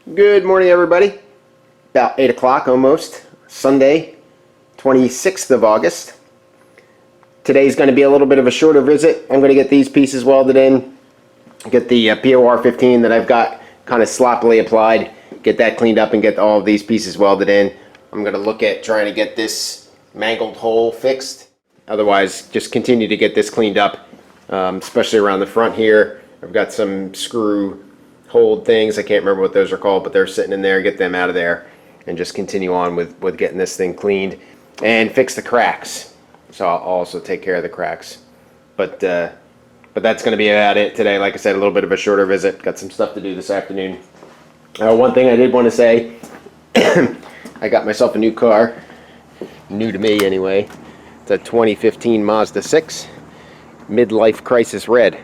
Good morning, everybody. About 8 o'clock almost, Sunday, 26th of August. Today's going to be a little bit of a shorter visit. I'm going to get these pieces welded in, get the POR 15 that I've got kind of sloppily applied, get that cleaned up and get all of these pieces welded in. I'm going to look at trying to get this mangled hole fixed. Otherwise, just continue to get this cleaned up, especially around the front here. I've got some screw hold things. I can't remember what those are called, but they're sitting in there. Get them out of there and just continue on with getting this thing cleaned and fix the cracks. So I'll also take care of the cracks. But that's going to be about it today. Like I said, a little bit of a shorter visit. Got some stuff to do this afternoon. One thing I did want to say, I got myself a new car. New to me anyway. It's a 2015 Mazda 6 midlife crisis red.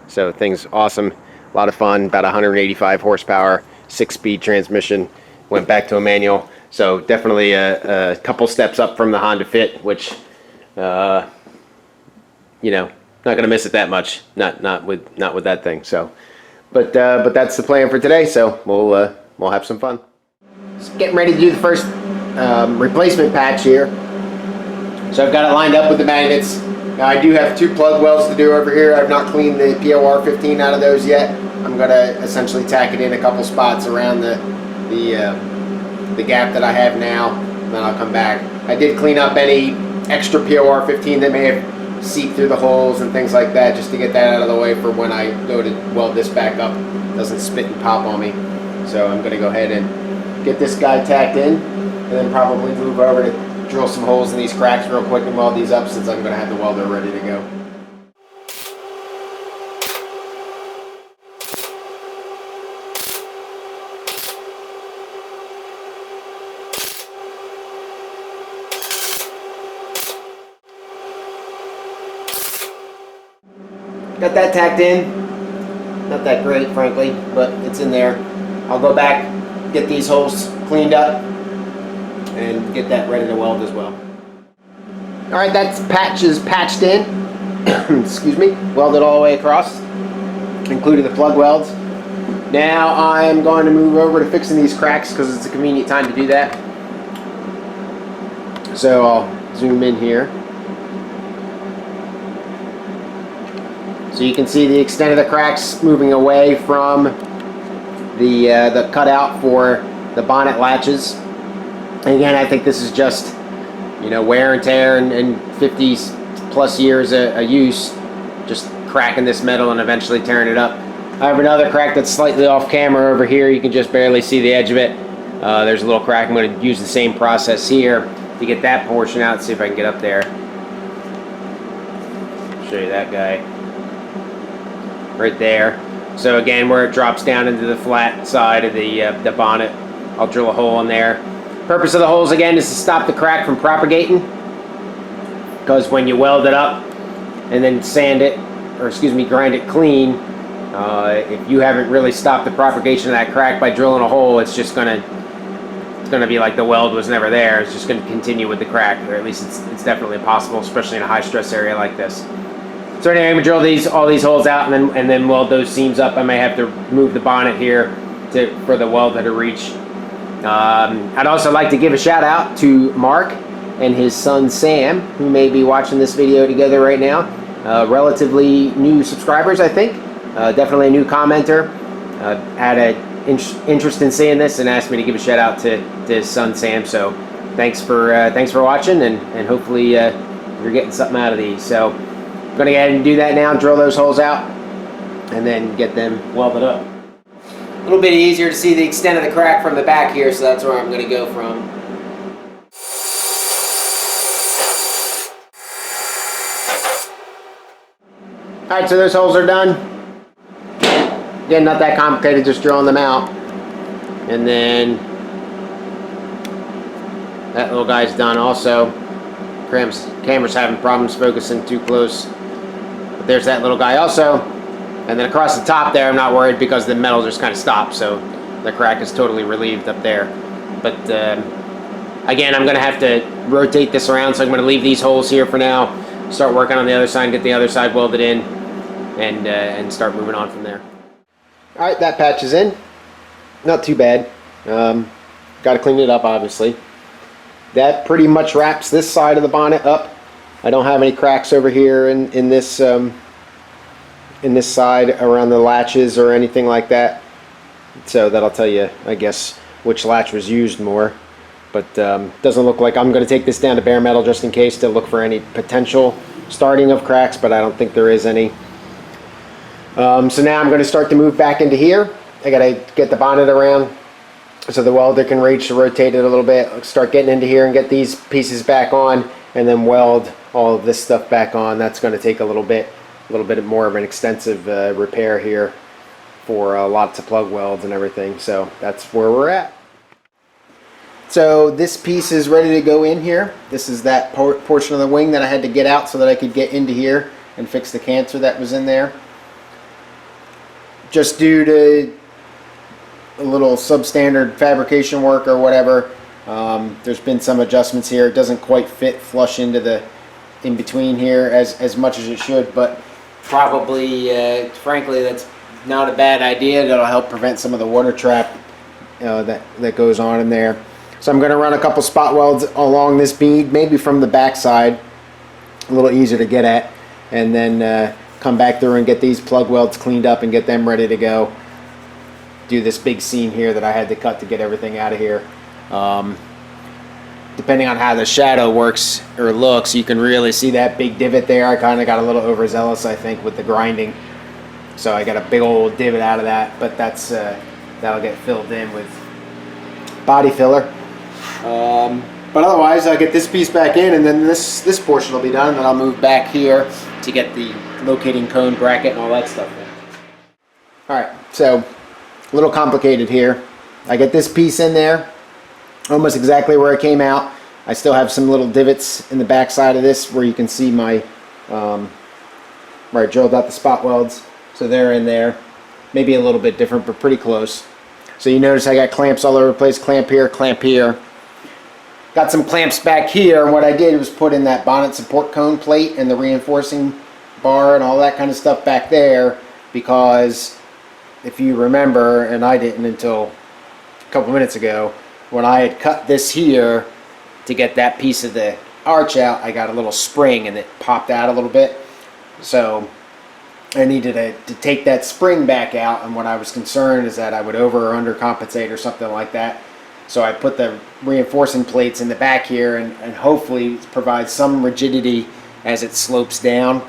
So thing's awesome. A lot of fun, about 185 horsepower, 6-speed transmission. Went back to a manual, so definitely a couple steps up from the Honda Fit, which, not gonna miss it that much. Not with that thing. So, but that's the plan for today. So we'll have some fun. Just getting ready to do the first replacement patch here. So I've got it lined up with the magnets. Now I do have 2 plug welds to do over here. I've not cleaned the POR 15 out of those yet. I'm going to essentially tack it in a couple spots around the gap that I have now, and then I'll come back. I did clean up any extra POR 15 that may have seeped through the holes and things like that, just to get that out of the way for when I go to weld this back up. It doesn't spit and pop on me. So I'm going to go ahead and get this guy tacked in, and then probably move over to drill some holes in these cracks real quick and weld these up, since I'm going to have the welder ready to go. Got that tacked in. Not that great, frankly, but it's in there. I'll go back, get these holes cleaned up, and get that ready to weld as well. Alright, that patch is patched in. Excuse me. Welded all the way across, including the plug welds. Now I'm going to move over to fixing these cracks because it's a convenient time to do that. So I'll zoom in here. So you can see the extent of the cracks moving away from the cutout for the bonnet latches. And again, I think this is just, wear and tear and 50 plus years of use, just cracking this metal and eventually tearing it up. I have another crack that's slightly off camera over here. You can just barely see the edge of it. There's a little crack. I'm going to use the same process here to get that portion out. See if I can get up there. Show you that guy right there. So again, where it drops down into the flat side of the bonnet, I'll drill a hole in there. Purpose of the holes again is to stop the crack from propagating, because when you weld it up and then grind it clean, if you haven't really stopped the propagation of that crack by drilling a hole, it's gonna be like the weld was never there. It's just gonna continue with the crack, or at least it's definitely possible, especially in a high stress area like this. So anyway, I'm gonna drill all these holes out and then weld those seams up. I may have to move the bonnet here for the welder to reach. I'd also like to give a shout out to Mark and his son Sam, who may be watching this video together right now. Relatively new subscribers, I think. Definitely a new commenter. Had an interest in seeing this and asked me to give a shout out to his son Sam. So thanks for watching, and hopefully you're getting something out of these. So I'm going to go ahead and do that now, drill those holes out, and then get them welded up. A little bit easier to see the extent of the crack from the back here, so that's where I'm going to go from. Alright, so those holes are done. Again, not that complicated, just drilling them out. And then that little guy's done also. Camera's having problems focusing too close. But there's that little guy also. And then across the top there, I'm not worried because the metal just kind of stopped, so the crack is totally relieved up there. But again, I'm going to have to rotate this around, so I'm going to leave these holes here for now, start working on the other side, get the other side welded in, and start moving on from there. Alright, that patch is in. not too bad. Got to clean it up, obviously. That pretty much wraps this side of the bonnet up. I don't have any cracks over here in this side around the latches or anything like that. So that'll tell you, I guess, which latch was used more. But doesn't look like I'm going to take this down to bare metal just in case to look for any potential starting of cracks, but I don't think there is any. So now I'm going to start to move back into here. I got to get the bonnet around so the welder can reach to rotate it a little bit. Start getting into here and get these pieces back on, and then weld all of this stuff back on. That's going to take a little bit more of an extensive repair here for lots of plug welds and everything. So that's where we're at. So this piece is ready to go in here. This is that portion of the wing that I had to get out so that I could get into here and fix the cancer that was in there. Just due to a little substandard fabrication work or whatever, there's been some adjustments here. It doesn't quite fit flush into the in between here as much as it should, but probably frankly that's not a bad idea. That'll help prevent some of the water trap that goes on in there. So I'm going to run a couple spot welds along this bead, maybe from the back side, a little easier to get at, and then come back through and get these plug welds cleaned up and get them ready to go. Do this big seam here that I had to cut to get everything out of here. Depending on how the shadow works or looks, you can really see that big divot there. I kind of got a little overzealous, I think, with the grinding. So I got a big old divot out of that, but that'll get filled in with body filler. But otherwise, I'll get this piece back in, and then this portion will be done, and then I'll move back here to get the locating cone bracket and all that stuff in. Alright, so a little complicated here. I get this piece in there, almost exactly where it came out. I still have some little divots in the back side of this where you can see my where I drilled out the spot welds. So they're in there. Maybe a little bit different, but pretty close. So you notice I got clamps all over the place. Clamp here, clamp here. Got some clamps back here, and what I did was put in that bonnet support cone plate and the reinforcing bar and all that kind of stuff back there, because if you remember, and I didn't until a couple minutes ago, when I had cut this here to get that piece of the arch out, I got a little spring and it popped out a little bit. So I needed to take that spring back out, and what I was concerned is that I would over or under compensate or something like that. So I put the reinforcing plates in the back here and hopefully provide some rigidity as it slopes down.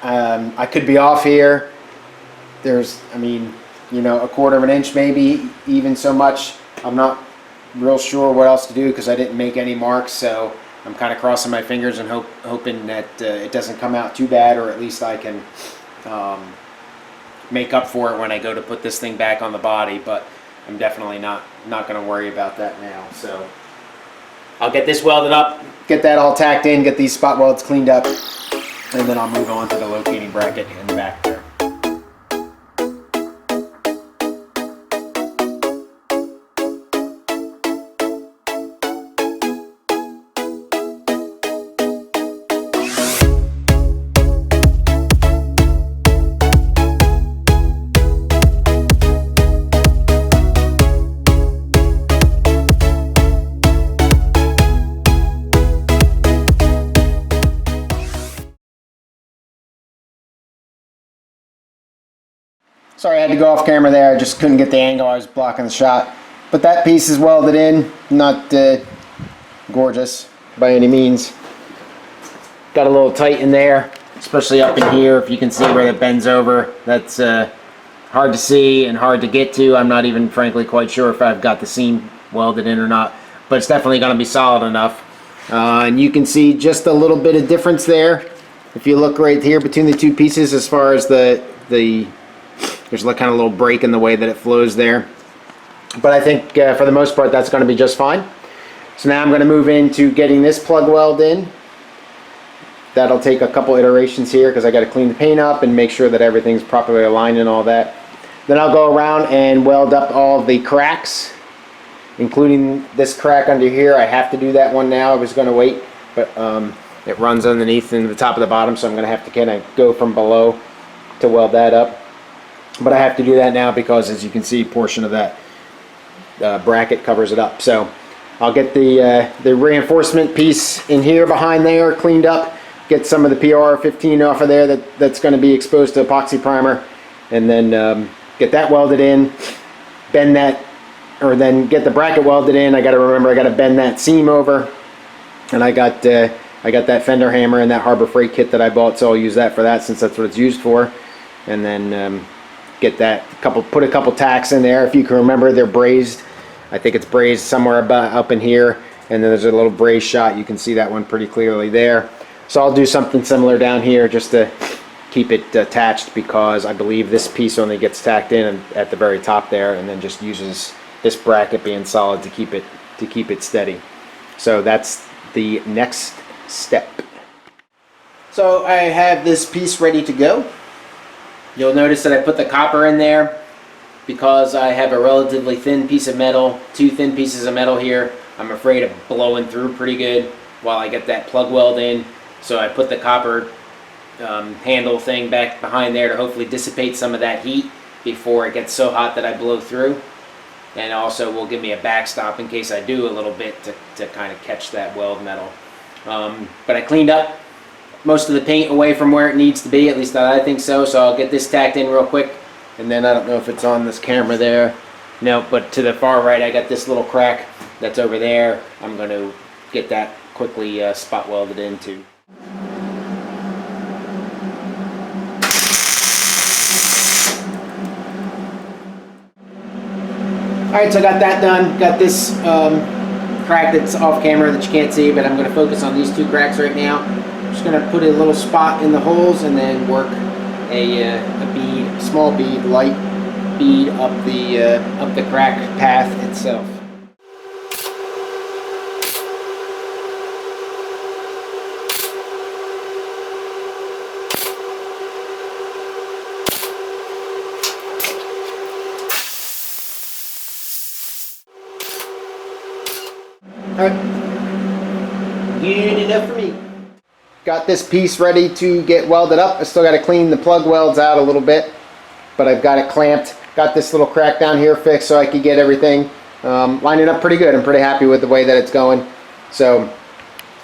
I could be off here. There's, I mean, you know, a quarter of an inch, maybe even so much. I'm not real sure what else to do because I didn't make any marks, so I'm kind of crossing my fingers and hoping that it doesn't come out too bad, or at least I can make up for it when I go to put this thing back on the body. But I'm definitely not going to worry about that now. So I'll get this welded up, get that all tacked in, get these spot welds cleaned up, and then I'll move on to the locating bracket in the back there. Sorry I had to go off camera there, I just couldn't get the angle, I was blocking the shot. But that piece is welded in, not gorgeous by any means. Got a little tight in there, especially up in here, if you can see where it bends over. That's hard to see and hard to get to. I'm not even frankly quite sure if I've got the seam welded in or not, but it's definitely going to be solid enough. And you can see just a little bit of difference there. If you look right here between the two pieces, as far as there's like kind of a little break in the way that it flows there. But I think for the most part that's going to be just fine. So now I'm going to move into getting this plug weld in. That'll take a couple iterations here because I got to clean the paint up and make sure that everything's properly aligned and all that. Then I'll go around and weld up all the cracks, including this crack under here. I have to do that one now. I was going to wait, but it runs underneath and the top of the bottom, so I'm going to have to kind of go from below to weld that up. but I have to do that now because, as you can see, a portion of that bracket covers it up. So I'll get the reinforcement piece in here behind there cleaned up, get some of the PR15 off of there that's going to be exposed to epoxy primer, and then get that welded in, bend that, or then get the bracket welded in. I got to remember I got to bend that seam over, and I got that fender hammer and that Harbor Freight kit that I bought, so I'll use that for that since that's what it's used for. And then get that put a couple tacks in there. If you can remember, they're brazed. I think it's brazed somewhere about up in here, and then there's a little braze shot. You can see that one pretty clearly there. So I'll do something similar down here just to keep it attached, because I believe this piece only gets tacked in at the very top there, and then just uses this bracket being solid to keep it steady. So that's the next step. So I have this piece ready to go. You'll notice that I put the copper in there because I have a relatively thin piece of metal, two thin pieces of metal here. I'm afraid of blowing through pretty good while I get that plug weld in. So I put the copper handle thing back behind there to hopefully dissipate some of that heat before it gets so hot that I blow through. And also will give me a backstop in case I do a little bit to kind of catch that weld metal. But I cleaned up most of the paint away from where it needs to be, at least I think so. So I'll get this tacked in real quick. And then I don't know if it's on this camera there. No, but to the far right I got this little crack that's over there. I'm going to get that quickly spot welded into. Alright, so I got that done. Got this crack that's off camera that you can't see, but I'm going to focus on these two cracks right now. I'm just going to put a little spot in the holes and then work a bead, small bead, light bead up the crack path itself. Alright, good enough for me. Got this piece ready to get welded up. I still got to clean the plug welds out a little bit, but I've got it clamped. Got this little crack down here fixed so I could get everything lining up pretty good. I'm pretty happy with the way that it's going. So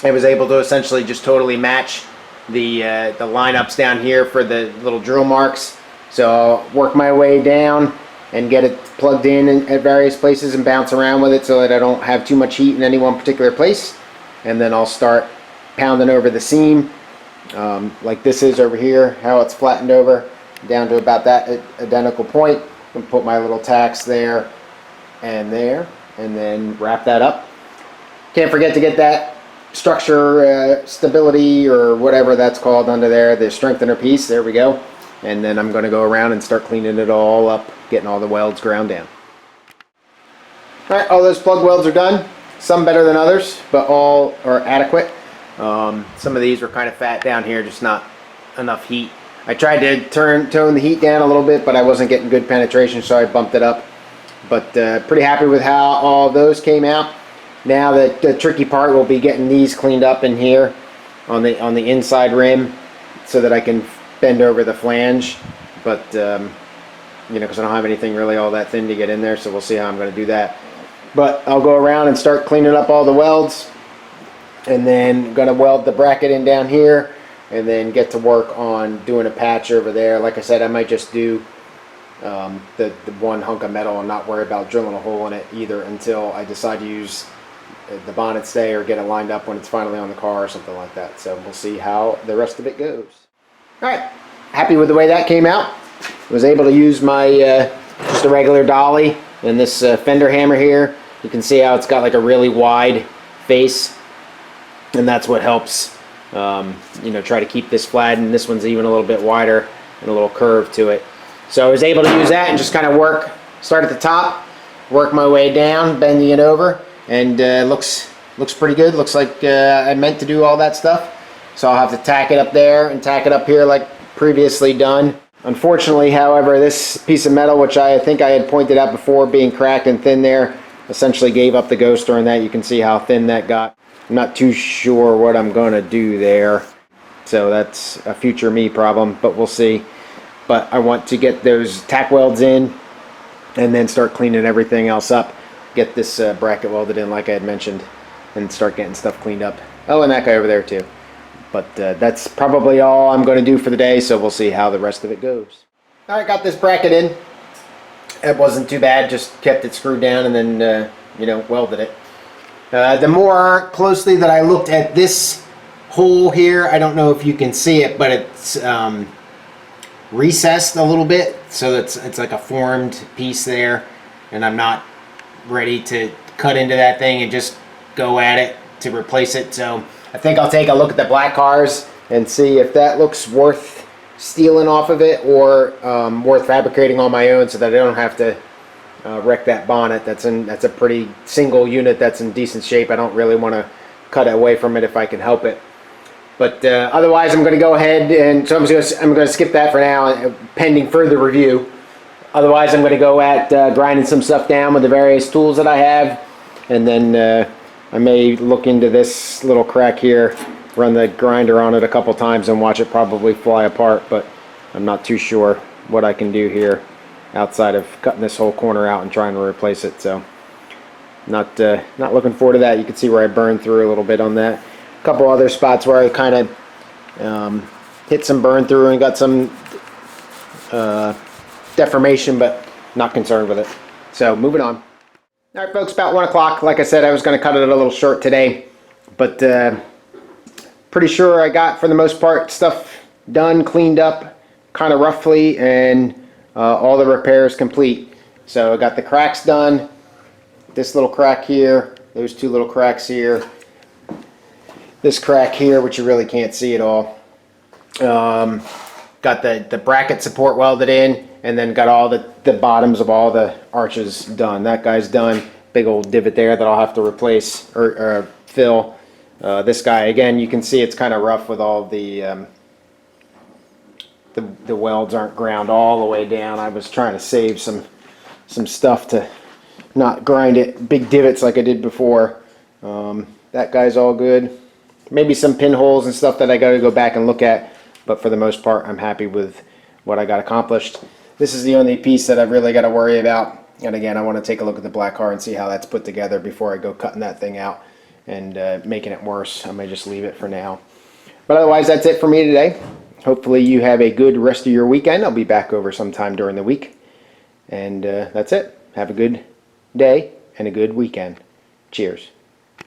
I was able to essentially just totally match the lineups down here for the little drill marks. So I'll work my way down and get it plugged in at various places and bounce around with it so that I don't have too much heat in any one particular place. And then I'll start pounding over the seam like this is over here, how it's flattened over down to about that identical point, and put my little tacks there, and then wrap that up. Can't forget to get that structure stability or whatever that's called under there, the strengthener piece. There we go. And then I'm going to go around and start cleaning it all up, getting all the welds ground down. Alright, all those plug welds are done. Some better than others, but all are adequate. Some of these were kind of fat down here, just not enough heat. I tried to tone the heat down a little bit, but I wasn't getting good penetration, so I bumped it up. But pretty happy with how all those came out. Now the tricky part will be getting these cleaned up in here on the inside rim so that I can bend over the flange. But you know, because I don't have anything really all that thin to get in there, so we'll see how I'm going to do that. But I'll go around and start cleaning up all the welds, and then I'm going to weld the bracket in down here, and then get to work on doing a patch over there. Like I said, I might just do the one hunk of metal and not worry about drilling a hole in it either until I decide to use the bonnet stay or get it lined up when it's finally on the car or something like that. So we'll see how the rest of it goes. Alright, happy with the way that came out. Was able to use my just a regular dolly and this fender hammer here. You can see how it's got like a really wide face, and that's what helps you know, try to keep this flat, and this one's even a little bit wider and a little curve to it. So I was able to use that and just kind of start at the top, work my way down, bending it over, and looks pretty good. Looks like I meant to do all that stuff. So I'll have to tack it up there and tack it up here like previously done. Unfortunately, however, this piece of metal, which I think I had pointed out before being cracked and thin there, essentially gave up the ghost during that. You can see how thin that got. I'm not too sure what I'm going to do there. So that's a future me problem, but we'll see. but I want to get those tack welds in and then start cleaning everything else up. Get this bracket welded in like I had mentioned, and start getting stuff cleaned up. Oh, and that guy over there too. But that's probably all I'm going to do for the day, so we'll see how the rest of it goes. All right, got this bracket in. It wasn't too bad, just kept it screwed down and then, you know, welded it. The more closely that I looked at this hole here, I don't know if you can see it, but it's recessed a little bit, so it's like a formed piece there, and I'm not ready to cut into that thing and just go at it to replace it. So I think I'll take a look at the black cars and see if that looks worth stealing off of it, or worth fabricating on my own, so that I don't have to wreck that bonnet. That's a pretty single unit that's in decent shape. I don't really want to cut away from it if I can help it. But otherwise, I'm going to go ahead and so I'm going to skip that for now, pending further review. Otherwise, I'm going to go at grinding some stuff down with the various tools that I have, and then I may look into this little crack here, run the grinder on it a couple times and watch it probably fly apart, but I'm not too sure what I can do here outside of cutting this whole corner out and trying to replace it. So not looking forward to that. You can see where I burned through a little bit on that. A couple other spots where I kind of hit some burn through and got some deformation, but not concerned with it. So moving on. All right, folks, about 1 o'clock. Like I said, I was going to cut it a little short today, but pretty sure I got, for the most part, stuff done, cleaned up kind of roughly, and all the repairs complete. So I got the cracks done, this little crack here, those two little cracks here, this crack here, which you really can't see at all. Got the bracket support welded in, and then got all the bottoms of all the arches done. That guy's done. Big old divot there that I'll have to replace or fill. This guy, again, you can see it's kind of rough with all the welds aren't ground all the way down. I was trying to save some stuff to not grind it big divots like I did before. That guy's all good. Maybe some pinholes and stuff that I got to go back and look at, but for the most part, I'm happy with what I got accomplished. This is the only piece that I've really got to worry about. And again, I want to take a look at the black car and see how that's put together before I go cutting that thing out and making it worse. I may just leave it for now. But otherwise, that's it for me today. Hopefully you have a good rest of your weekend. I'll be back over sometime during the week. And that's it. Have a good day and a good weekend. Cheers.